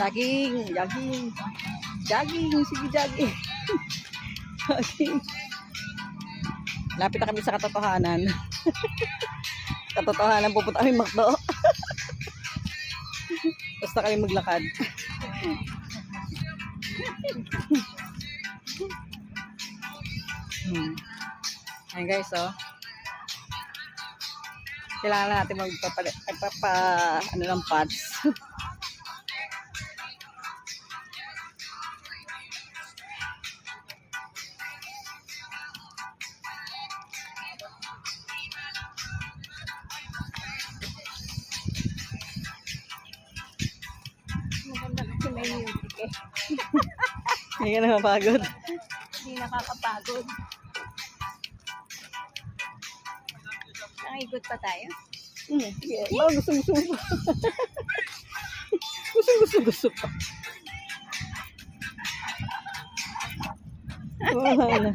Jogging, jogging. Jogging, sige jogging. Jogging. Lapit na kami sa katotohanan. Katotohanan, pupunta kami McDo. Basta kami maglakad. Ayan guys, oh. Kailangan natin ano ng pads. Maganda kasi may music eh. Hindi ka na mapagod. Hindi nakakapagod. Nakikot pa tayo? Yeah. Gusto pa. gusto pa. Wala.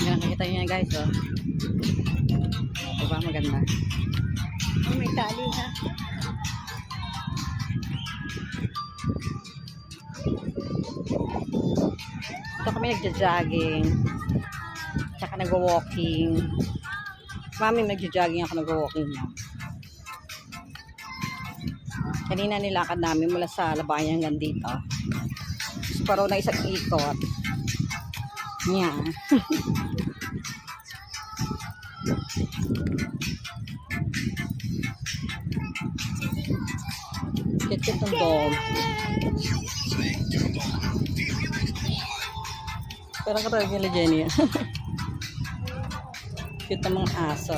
Yan, nakikita nyo yan guys, oh. Diba maganda? Oh, may tali ha. Ito kami nagja-jogging. Tsaka nagwa-walking. Mami nagja-jogging, ako nagwa-walking lang. Kanina nilakad namin mula sa Labayan hanggang dito. Paro na isang ikot. Yan. Kit-kit ng dog. Parang katawag nila Jenny. Cute ng mga aso.